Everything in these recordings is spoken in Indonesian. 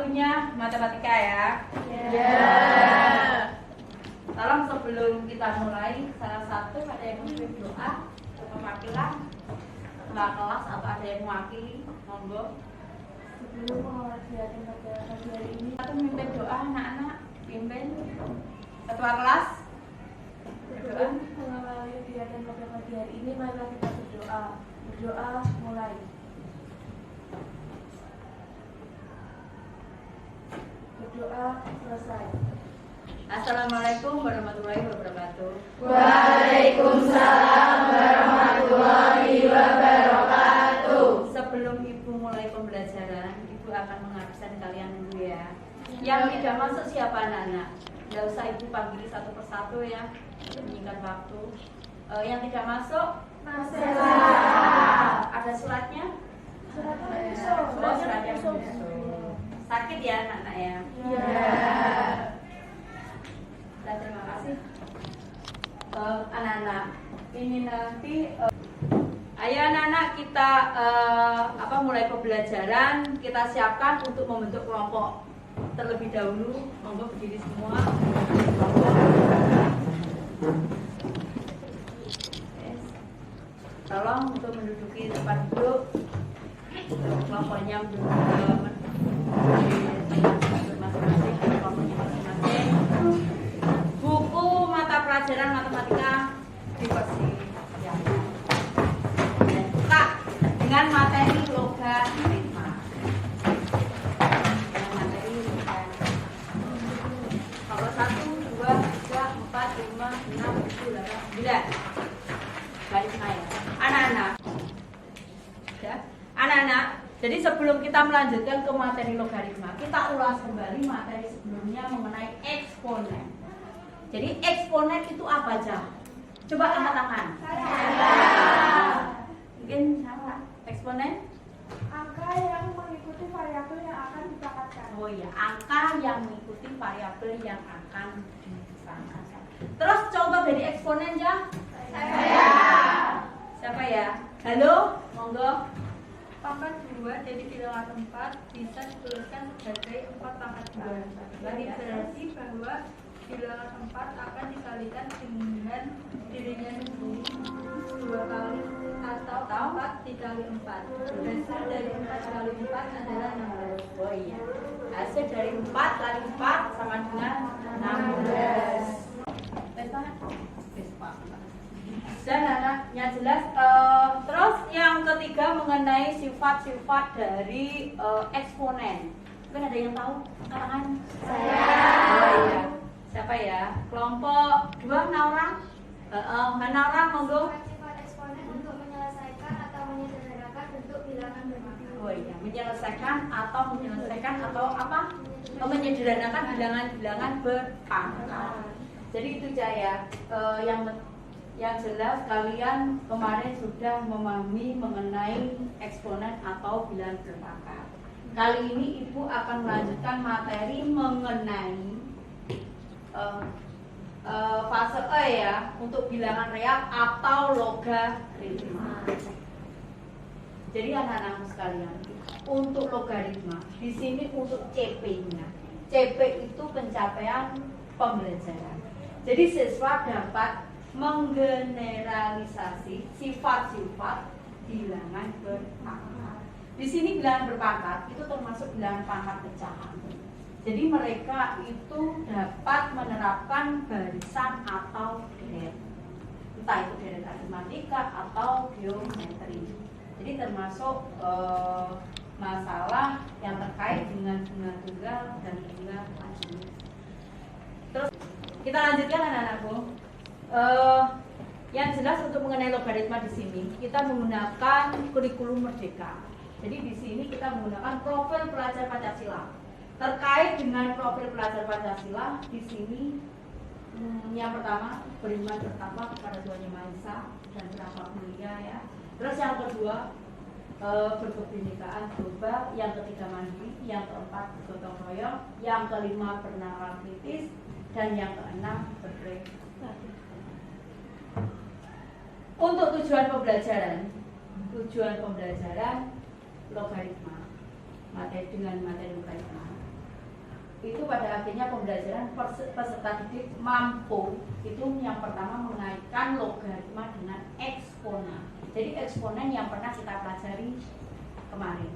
waktunya matematika ya. Tolong sebelum kita mulai, salah satu ada yang memimpin doa perwakilan ketua kelas atau ada yang mewakili, monggo. Sebelum pengajian pada pagi hari ini, Satu memimpin doa, anak-anak pimpin ketua kelas. sebelum mengawali kegiatan pada pagi hari ini, marilah kita berdoa. Berdoa mulai. Berdoa selesai. Assalamualaikum warahmatullahi wabarakatuh. Waalaikumsalam warahmatullahi wabarakatuh. Sebelum Ibu mulai pembelajaran, Ibu akan mengabsen kalian dulu ya. Yang tidak masuk siapa anak-anak? Nggak usah Ibu panggil satu persatu ya, untuk menyingkat waktu. Yang tidak masuk? Ada suratnya? Suratnya musuh. Sakit ya anak-anak ya? Nah, terima kasih. Anak-anak, ini nanti ayo anak-anak kita mulai pembelajaran. Kita siapkan untuk membentuk kelompok terlebih dahulu. Monggo berdiri semua. Tolong untuk menduduki tempat duduk. Kelompoknya menduduki masing-masing. Kelompoknya masing-masing. Buku mata pelajaran matematika dipersiapkan dan buka dengan materi logaritma. Dengan materi logaritma. Kalau 1, 2, 3, 4, 5, 6, 7, 8, 9. Garisma ya. Anak-anak. Ya. Anak-anak. Jadi sebelum kita melanjutkan ke materi logaritma, kita ulas kembali materi sebelumnya mengenai eksponen. Jadi eksponen itu apa aja? Coba angkat tangan. Mungkin salah. Eksponen? Angka yang mengikuti variabel yang akan dipangkatkan. Oh iya, angka yang mengikuti variabel yang akan dipangkatkan. Terus contoh dari eksponen ya? Saya. Siapa ya? Halo, monggo. Pangkat 2 dari bilangan 4 bisa dituliskan sebagai 4 pangkat 2. Ini berarti bahwa bilangan 4 akan dikalikan dengan dirinya sendiri 2 kali atau 4 dikali 4. Hasil dari 4 kali 4 adalah 16. Oh iya. Hasil dari 4 kali 4 sama dengan 16. Dan anaknya jelas. Terus yang ketiga mengenai sifat-sifat dari eksponen. Mungkin ada yang tahu? Kalangan saya. Oh, iya. Siapa ya? Kelompok 2 Naura. Naura monggo. Sifat eksponen untuk menyelesaikan atau menyederhanakan bentuk bilangan berhitung. Oh iya, menyelesaikan atau apa? Menyederhanakan bilangan-bilangan berpangkat. Jadi itu Jaya. Yang jelas kalian kemarin sudah memahami mengenai eksponen atau bilangan berpangkat. Kali ini Ibu akan melanjutkan materi mengenai fase E ya, untuk bilangan real atau logaritma. Jadi anak-anakku sekalian, untuk logaritma di sini untuk CP-nya. CP itu pencapaian pembelajaran. Jadi siswa dapat menggeneralisasi sifat-sifat bilangan berpangkat. Di sini bilangan berpangkat itu termasuk bilangan pangkat pecahan. Jadi mereka itu dapat menerapkan barisan atau deret, entah itu deret aritmatika atau geometri. Jadi termasuk masalah yang terkait dengan bunga tunggal dan bunga lanjut. Terus kita lanjutkan anak-anakku. Yang jelas untuk mengenai logaritma di sini kita menggunakan kurikulum merdeka. Jadi di sini kita menggunakan profil pelajar Pancasila. Terkait dengan profil pelajar Pancasila di sini yang pertama beriman pertama kepada Tuhan Yang Maha Esa dan berakhlak mulia ya. Terus yang kedua berkebinekaan global, yang ketiga mandiri, yang keempat gotong royong, yang kelima bernakal kritis, dan yang keenam berprestasi. Untuk tujuan pembelajaran logaritma, dengan materi logaritma, itu pada akhirnya pembelajaran peserta didik mampu itu yang pertama mengaitkan logaritma dengan eksponen. Jadi eksponen yang pernah kita pelajari kemarin.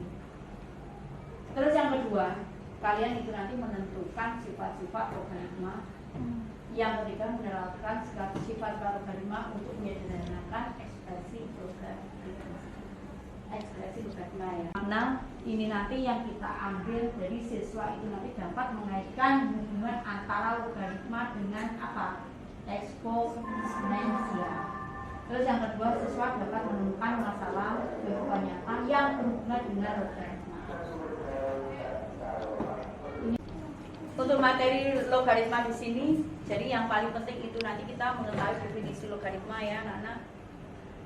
Terus yang kedua, kalian itu nanti menentukan sifat-sifat logaritma. Yang ketiga, menerapkan sifat logaritma untuk menyederhanakan ekspresi logaritma ya. Nah, ini nanti yang kita ambil dari siswa itu nanti dapat mengaitkan hubungan antara logaritma dengan apa? Eksponensial. Terus yang kedua, siswa dapat menemukan masalah kehidupan nyata yang berhubungan dengan logaritma. Untuk materi logaritma di sini, jadi yang paling penting itu nanti kita mengetahui definisi logaritma ya, anak-anak.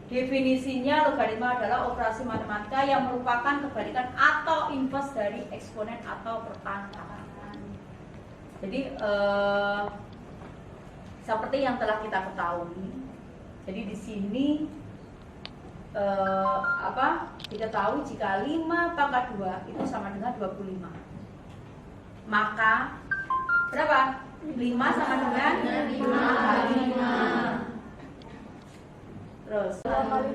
Definisinya logaritma adalah operasi matematika yang merupakan kebalikan atau inverse dari eksponen atau perpangkatan. Jadi seperti yang telah kita ketahui, jadi di sini diketahui jika 5 pangkat 2 itu sama dengan 25. Maka berapa? 5 sama dengan 5 kali 5. Terus kali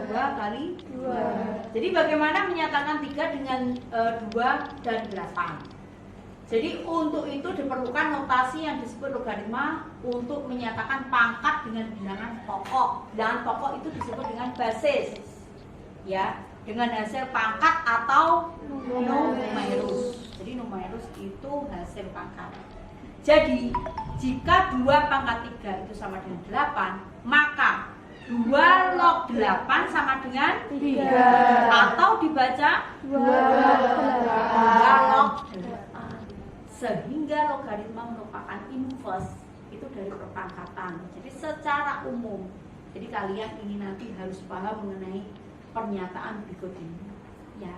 2 kali 2. Jadi bagaimana menyatakan 3 dengan 2 dan 8? Jadi untuk itu diperlukan notasi yang disebut logaritma untuk menyatakan pangkat dengan bilangan pokok. Bilangan pokok itu disebut dengan basis. Ya, dengan hasil pangkat atau numerus. Jadi numerus itu hasil pangkat. Jadi jika 2 pangkat 3 itu sama dengan 8, maka 2 log 8 sama dengan 3. Atau dibaca 2 log 8. Sehingga logaritma merupakan inverse itu dari perpangkatan. Jadi secara umum, jadi kalian ini nanti harus paham mengenai pernyataan berikut ini. Ya.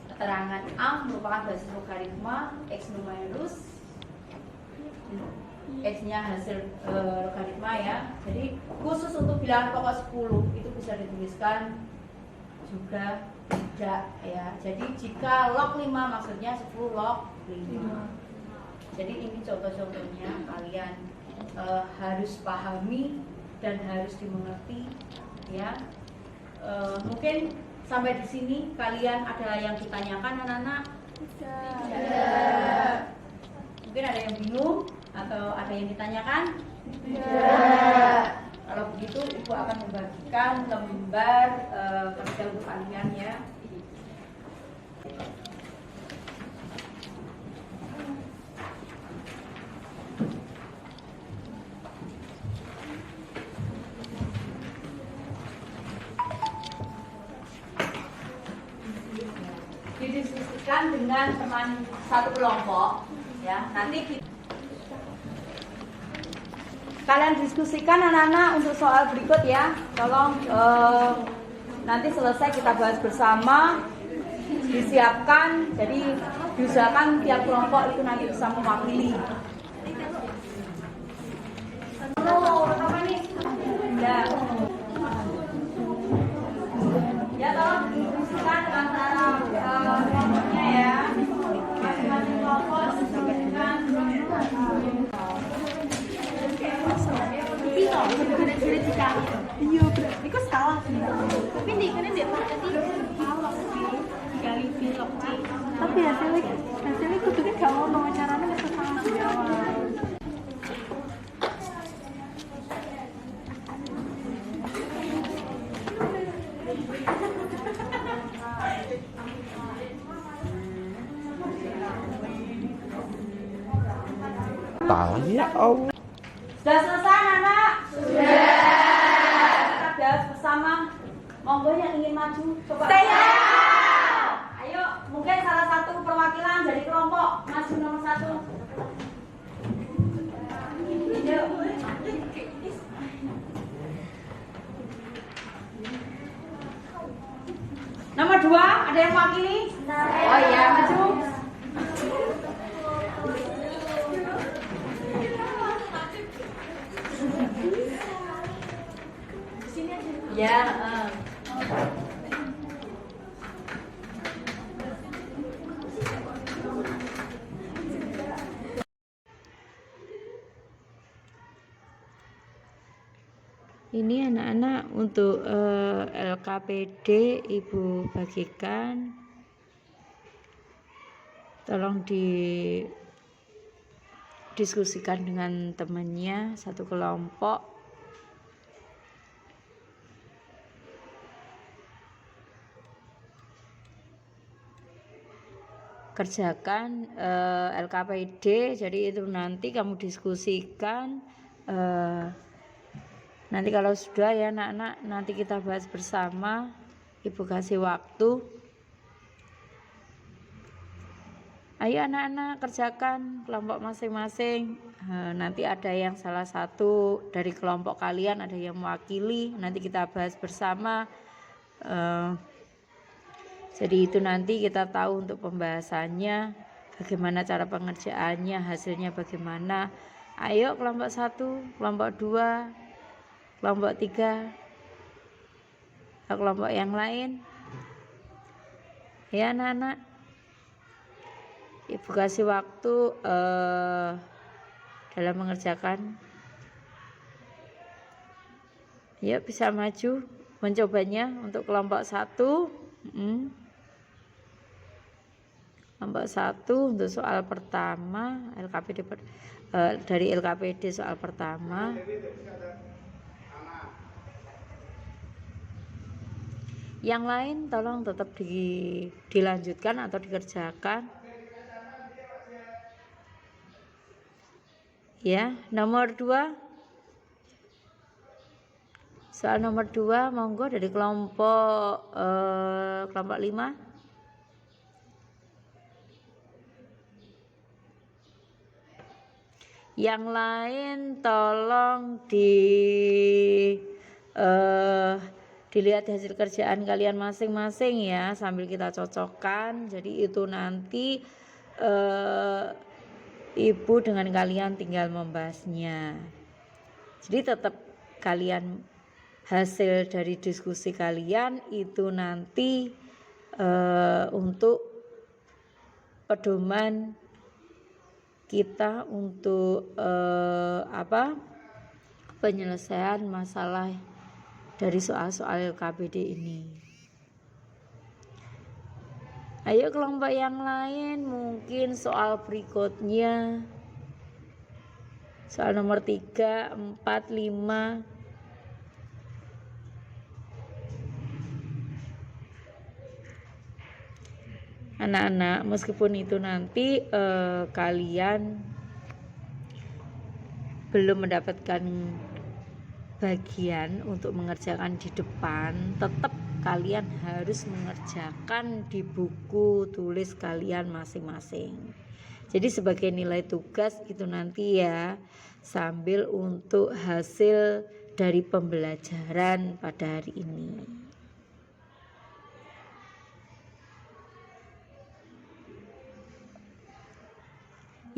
Keterangan A merupakan basis logaritma X numerus, X-nya hasil logaritma ya. Jadi khusus untuk bilangan pokok 10 itu bisa dituliskan juga tidak ya. Jadi jika log 5 maksudnya 10 log 5. Jadi ini contoh-contohnya kalian harus pahami dan harus dimengerti ya. Mungkin sampai di sini kalian ada yang ditanyakan anak-anak? Tidak. Mungkin ada yang bingung atau ada yang ditanyakan? Tidak. Kalau begitu Ibu akan membagikan lembar kerja untuk kalian ya. Didiskusikan dengan teman satu kelompok ya. Nanti kalian diskusikan anak-anak untuk soal berikut ya. Tolong nanti selesai kita bahas bersama, disiapkan. Jadi diusahakan tiap kelompok itu nanti bisa mewakili. Ya tolong diskusikan antara kelompoknya ya. Masing-masing kelompok diskusikan. Iya, itu salah sih. Tapi di kan dia pakai salah sih. Kali pilok sih. Tapi hasilnya kudunya gak ngono, caranya bisa salah jawab. Ya Allah. Sudah selesai anak? Sudah. Kita bahas bersama. Monggo yang ingin maju coba. Saya. Ayo, mungkin salah satu perwakilan dari kelompok maju nomor 1. Yuk. Nomor 2, ada yang mewakili? Oh iya, maju. Ya. Ini anak-anak untuk LKPD Ibu bagikan. Tolong didiskusikan dengan temannya satu kelompok. Kerjakan LKPD, jadi itu nanti kamu diskusikan. Nanti kalau sudah ya anak-anak, nanti kita bahas bersama. Ibu kasih waktu. Ayo anak-anak kerjakan kelompok masing-masing. Nanti ada yang salah satu dari kelompok kalian ada yang mewakili. Nanti kita bahas bersama. Jadi itu nanti kita tahu untuk pembahasannya, bagaimana cara pengerjaannya, hasilnya bagaimana. Ayo kelompok 1, kelompok 2, kelompok 3, kelompok yang lain. Ya anak-anak, Ibu kasih waktu dalam mengerjakan. Ya bisa maju mencobanya untuk kelompok 1. Kelompok 1 untuk soal pertama LKPD dari LKPD soal pertama. Yang lain tolong tetap dilanjutkan atau dikerjakan. Ya, nomor 2. Soal nomor 2 monggo dari kelompok 5. Yang lain tolong dilihat hasil kerjaan kalian masing-masing ya, sambil kita cocokkan. Jadi itu nanti Ibu dengan kalian tinggal membahasnya. Jadi tetap kalian hasil dari diskusi kalian itu nanti untuk pedoman kita untuk penyelesaian masalah dari soal-soal LKPD ini. Ayo kelompok yang lain, mungkin soal berikutnya, soal nomor 3, 4, 5. Anak-anak, meskipun itu nanti kalian belum mendapatkan bagian untuk mengerjakan di depan, tetap kalian harus mengerjakan di buku tulis kalian masing-masing. Jadi sebagai nilai tugas itu nanti ya, sambil untuk hasil dari pembelajaran pada hari ini.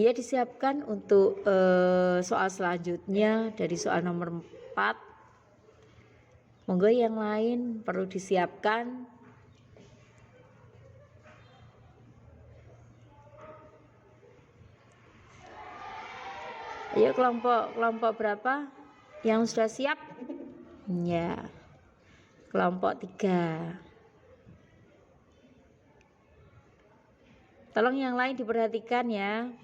Ya, disiapkan untuk soal selanjutnya dari soal nomor 4. Monggo yang lain perlu disiapkan. Ayo kelompok berapa yang sudah siap? Ya, kelompok 3. Tolong yang lain diperhatikan ya.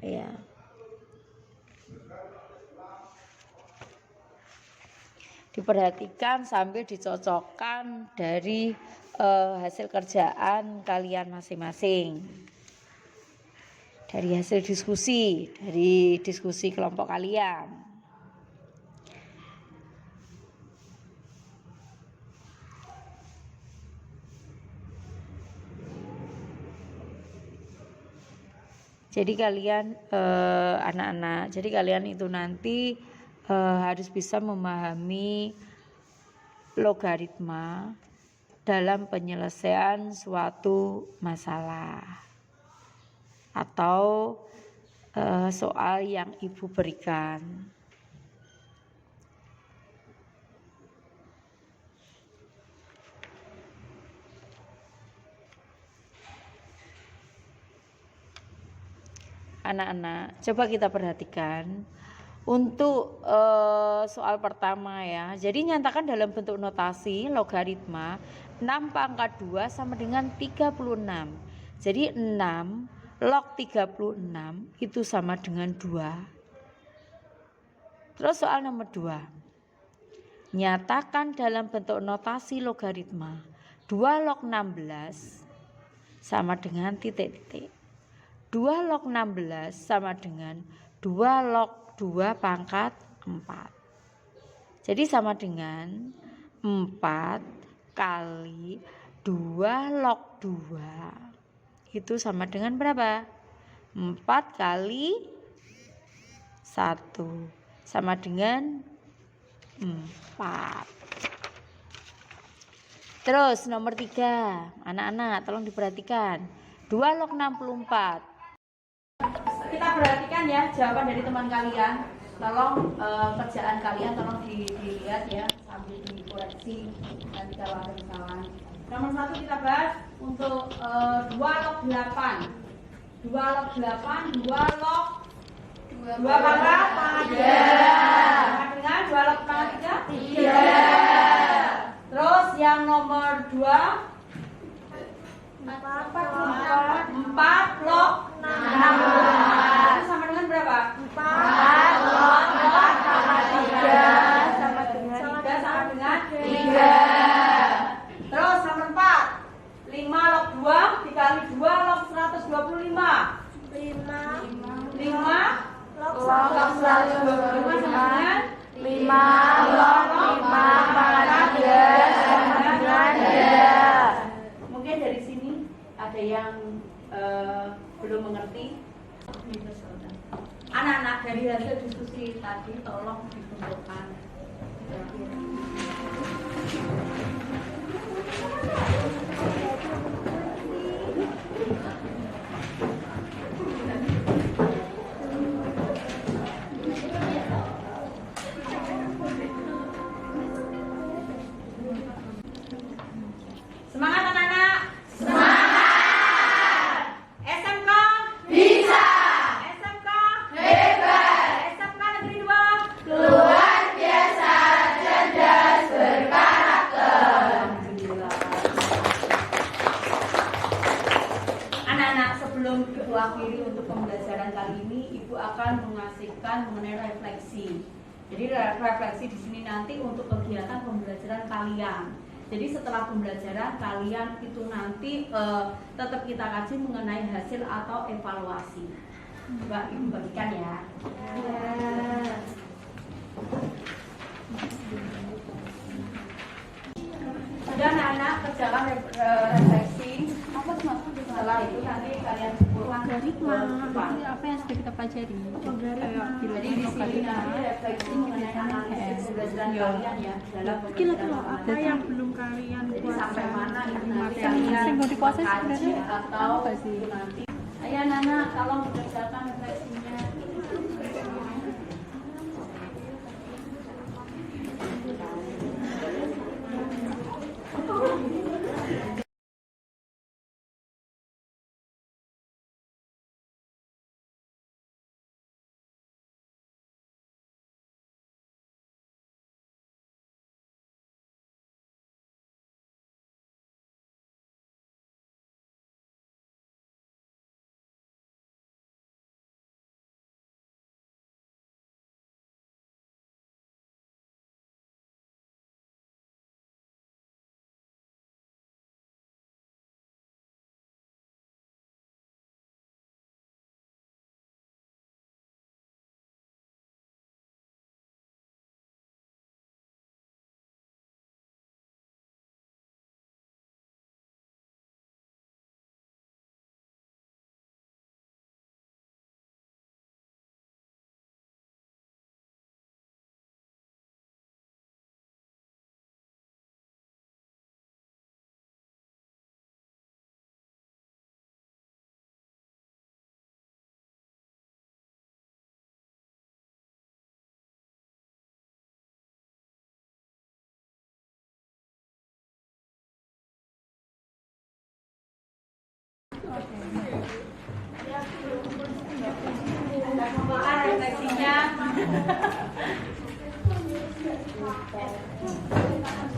Ya. Diperhatikan sambil dicocokkan dari hasil kerjaan kalian masing-masing, dari hasil diskusi, dari diskusi kelompok kalian. Jadi kalian anak-anak, jadi kalian itu nanti harus bisa memahami logaritma dalam penyelesaian suatu masalah atau soal yang Ibu berikan. Anak-anak, coba kita perhatikan Untuk soal pertama ya, jadi nyatakan dalam bentuk notasi logaritma 6 pangkat 2 sama dengan 36. Jadi 6 log 36 itu sama dengan 2. Terus soal nomor 2. Nyatakan dalam bentuk notasi logaritma 2 log 16 sama dengan titik-titik. 2 log 16 sama dengan 2 log 2 pangkat 4. Jadi sama dengan 4 kali 2 log 2. Itu sama dengan berapa? 4 kali 1 sama dengan 4. Terus nomor 3, anak-anak tolong diperhatikan. 2 log 64. Kita perhatikan ya jawaban dari teman kalian. Tolong kerjaan kalian tolong dilihat ya sambil dikoreksi nanti kalau ada kesalahan. Nomor 1 kita bahas untuk 2 log 8. 2 log 8, 2 log 2 pangkat 3. Sama dengan 2 log pangkat 3. Terus yang nomor 2 4 log 16. Itu sama dengan berapa? 4 log 4 pangkat 3 sama dengan 3. Terus nomor 4 5 log 2 dikali 2 log 125. 5 log 125 sama dengan 5 log 5 pangkat 3 sama dengan 3. Mungkin dari sini ada yang belum mengerti. Anak-anak dari hasil diskusi tadi tolong dikumpulkan. Semangat anak-anak. Semangat. SMK bisa. SMK hebat. SMK Negeri 2 luar biasa, cerdas, berkarakter. Alhamdulillah. Anak-anak, sebelum Ibu akhiri untuk pembelajaran kali ini, Ibu akan mengasihkan mengenai refleksi. Jadi refleksi di sini nanti untuk kegiatan pembelajaran kalian. Jadi setelah pembelajaran kalian itu nanti tetap kita kaji mengenai hasil atau evaluasi. Mbak, Ibu bagikan ya. Sudah anak-anak kerjakan refleksi. Setelah itu nanti kalian Logaritma apa yang sudah kita pelajari? Jadi di sini nanti refleksi mengenai analisis pembelajaran kalian ya dalam Kira-kira pembelajaran apa yang belum kalian Jadi sampai mana itu nanti materi kalian yang mau dikuasai kaji sebenarnya atau apa sih? itu nanti. Ayo anak-anak tolong kerjakan refleksinya.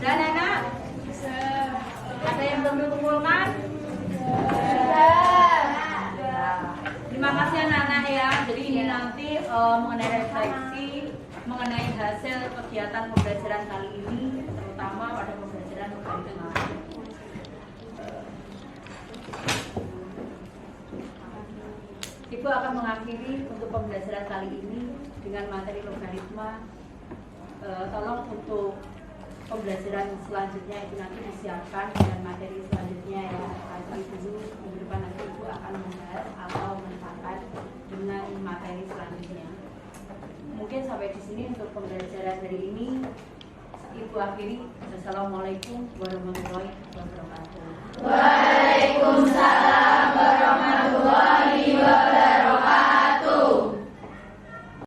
Dan anak, ada yang belum dikumpulkan? Terima kasih anak-anak ya. Jadi ini nanti mengenai refleksi, mengenai hasil kegiatan pembelajaran kali ini, terutama pada pembelajaran logaritma. Ibu akan mengakhiri untuk pembelajaran kali ini dengan materi logaritma. Tolong untuk pembelajaran selanjutnya itu nanti disiapkan dengan materi selanjutnya ya. Nanti dulu minggu depan nanti ibu akan membahas atau menempatkan dengan materi selanjutnya. Mungkin sampai di sini untuk pembelajaran hari ini. Ibu akhiri. Assalamualaikum warahmatullahi wabarakatuh. Waalaikumsalam.